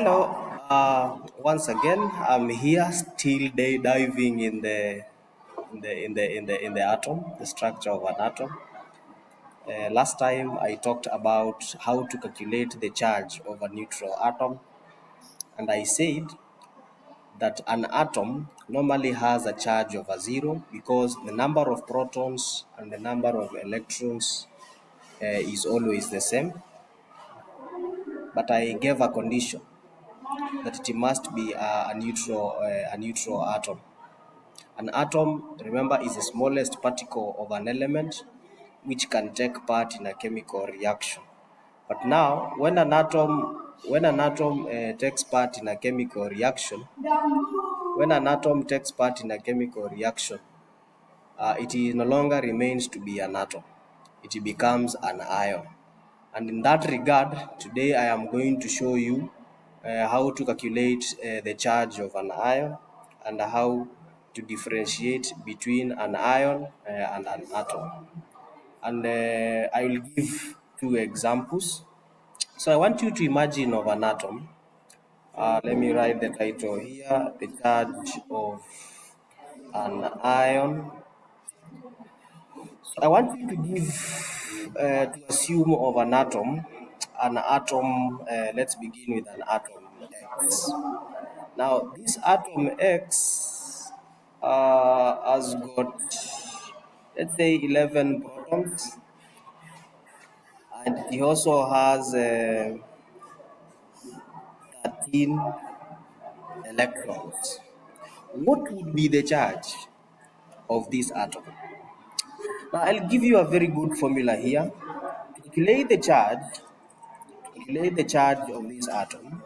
Hello. Once again, I'm here still diving in the atom, the structure of an atom. Last time I talked about how to calculate the charge of a neutral atom, and I said that an atom normally has a charge of a zero because the number of protons and the number of electrons is always the same. But I gave a condition that it must be a neutral atom. An atom, remember, is the smallest particle of an element which can take part in a chemical reaction. But now, when an atom takes part in a chemical reaction, it is no longer remains to be an atom. It becomes an ion. And in that regard, today I am going to show you how to calculate the charge of an ion and how to differentiate between an ion and an atom. And I will give two examples. So I want you to imagine of an atom. Let me write the title here, the charge of an ion. So I want you to to assume of an atom. Let's begin with an atom X. Now, this atom X has got, let's say, 11 protons, and it also has 13 electrons. What would be the charge of this atom? Now, I'll give you a very good formula here. To calculate the charge of this atom,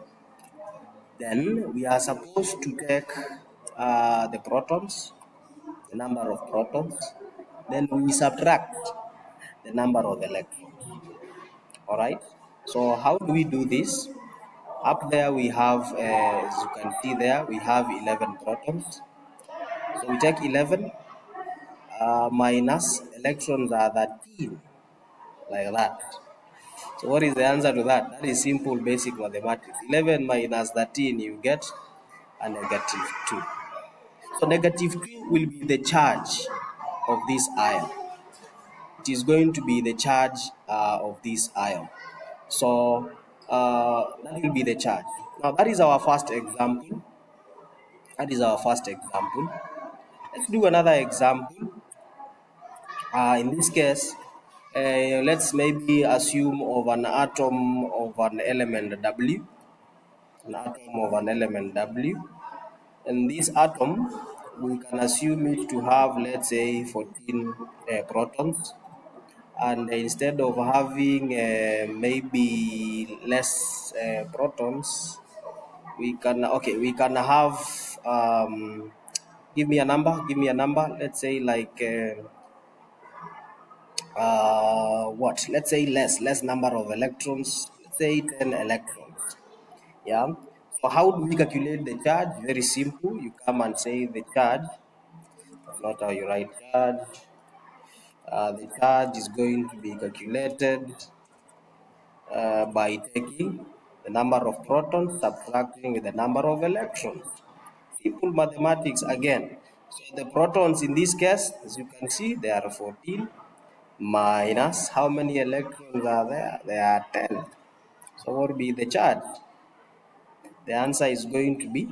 then we are supposed to take the protons, the number of protons, then we subtract the number of electrons. All right. So how do we do this? Up there we have, as you can see there, we have 11 protons. So we take 11 minus electrons are 13, like that. So what is the answer to that? That is simple basic mathematics. 11 minus 13, you get a negative 2. So negative 2 will be the charge of this ion. It is going to be the charge of this ion. So that will be the charge. Now that is our first example. Let's do another example. In this case, let's maybe assume of an atom of an element W. And this atom, we can assume it to have, let's say, 14 protons. And instead of having maybe less protons, we can have, give me a number, let's say like, let's say less number of electrons, let's say 10 electrons. Yeah. So how do we calculate the charge? Very simple. You come and say the charge. That's not how you write charge. The charge is going to be calculated by taking the number of protons subtracting with the number of electrons. Simple mathematics again. So the protons in this case, as you can see, they are 14 minus how many electrons are there? There are 10. So what will be the charge? The answer is going to be,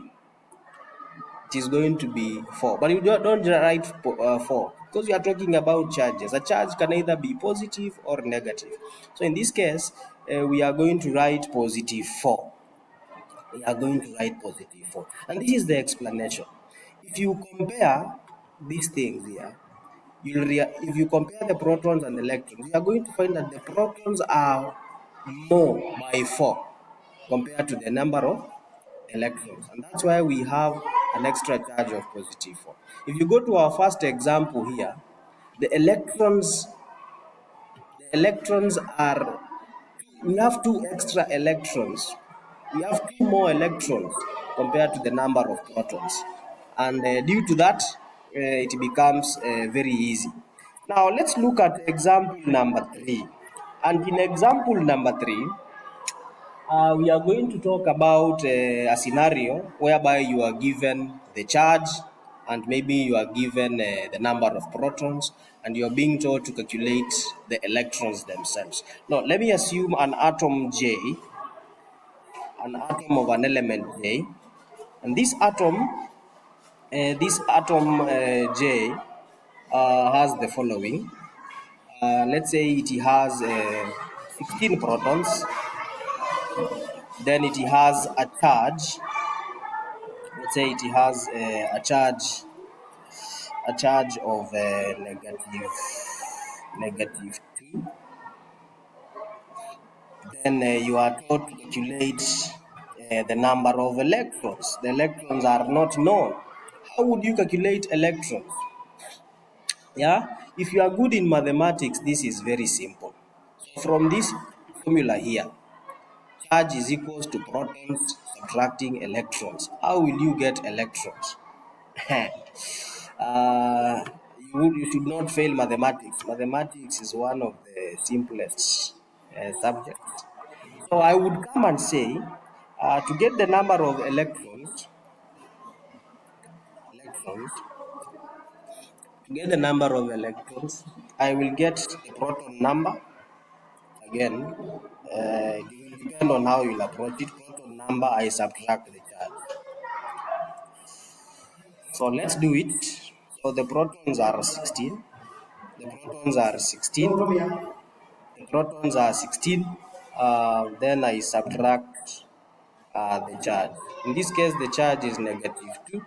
it is going to be 4. But you don't write 4 because we are talking about charges. A charge can either be positive or negative. So in this case, we are going to write positive 4. And this is the explanation. If you compare these things here, if you compare the protons and electrons, you are going to find that the protons are more by 4 compared to the number of electrons, and that's why we have an extra charge of positive 4. If you go to our first example here, the electrons are, we have 2 extra electrons. We have 2 more electrons compared to the number of protons. And due to that, it becomes very easy. Now, let's look at example number 3. And in example number 3, We are going to talk about a scenario whereby you are given the charge and maybe you are given the number of protons and you are being told to calculate the electrons themselves. Now, let me assume an atom J, an atom of an element J, and this atom J has the following. Let's say it has 16 protons, then it has a charge. Let's say it has a charge of negative 2. Then you are told to calculate the number of electrons. The electrons are not known. How would you calculate electrons? Yeah, if you are good in mathematics, this is very simple. From this formula here, charge is equals to protons subtracting electrons. How will you get electrons? uh, you should not fail mathematics. Mathematics is one of the simplest subjects. So I would come and say, to get the number of electrons, to get the number of electrons, I will get the proton number. Again, it will depend on how you'll approach it. Proton number, I subtract the charge. So let's do it. So the protons are 16. The protons are 16. The protons are 16. Then I subtract the charge. In this case, the charge is negative 2.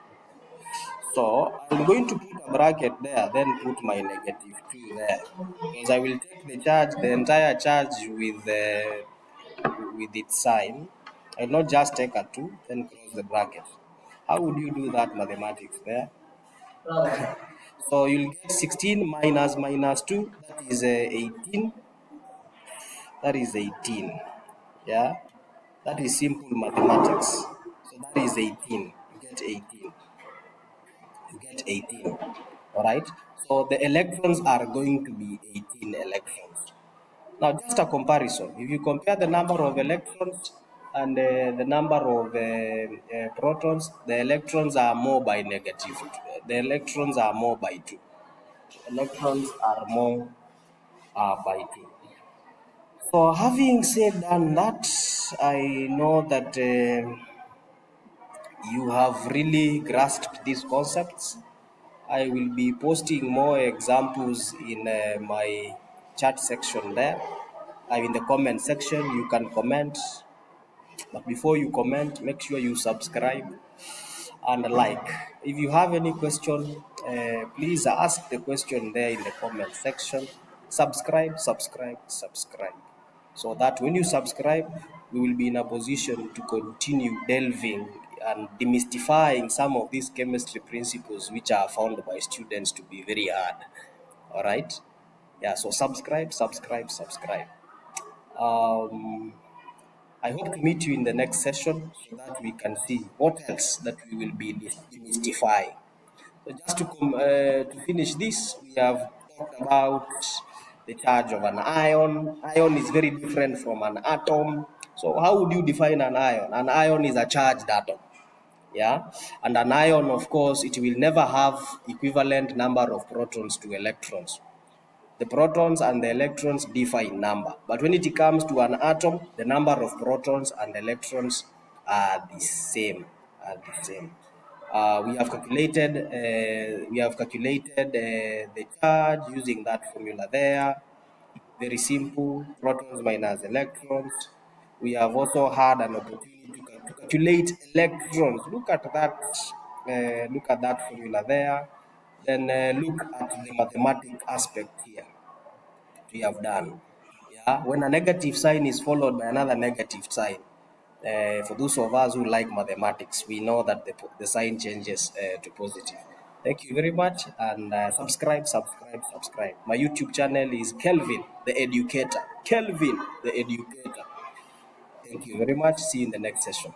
So I'm going to put a bracket there, then put my negative 2 there. Because I will take the charge, the entire charge with its sign. I'll not just take a 2, then close the bracket. How would you do that mathematics there? So you'll get 16 minus 2, that is 18. That is 18. Yeah, that is simple mathematics. So that is 18. You get 18. You get 18. All right. So the electrons are going to be 18 electrons. Now, just a comparison. If you compare the number of electrons and the number of protons, the electrons are more by negative. The electrons are more by 2. Electrons are more by 2. So, having said that, I know that you have really grasped these concepts. I will be posting more examples in my chat section there. In the comment section, you can comment. But before you comment, make sure you subscribe and like. If you have any question, please ask the question there in the comment section. Subscribe, subscribe, subscribe. So that when you subscribe, we will be in a position to continue delving and demystifying some of these chemistry principles which are found by students to be very hard. All right? Yeah, so subscribe, subscribe, subscribe. I hope to meet you in the next session so that we can see what else that we will be demystifying. So just to finish this, we have talked about the charge of an ion. Ion is very different from an atom. So how would you define an ion? An ion is a charged atom. Yeah, and an ion, of course, it will never have equivalent number of protons to electrons. The protons and the electrons differ in number, but when it comes to an atom, the number of protons and electrons are the same. Are the same. We have calculated the charge using that formula there. Very simple. Protons minus electrons. We have also had an opportunity to calculate electrons. Look at that. Look at that formula there. Then look at the mathematical aspect here we have done. Yeah, when a negative sign is followed by another negative sign, for those of us who like mathematics, we know that the sign changes to positive. Thank you very much, and subscribe, subscribe, subscribe. My YouTube channel is Kelvin, the educator. Kelvin, the educator. Thank you very much. See you in the next session.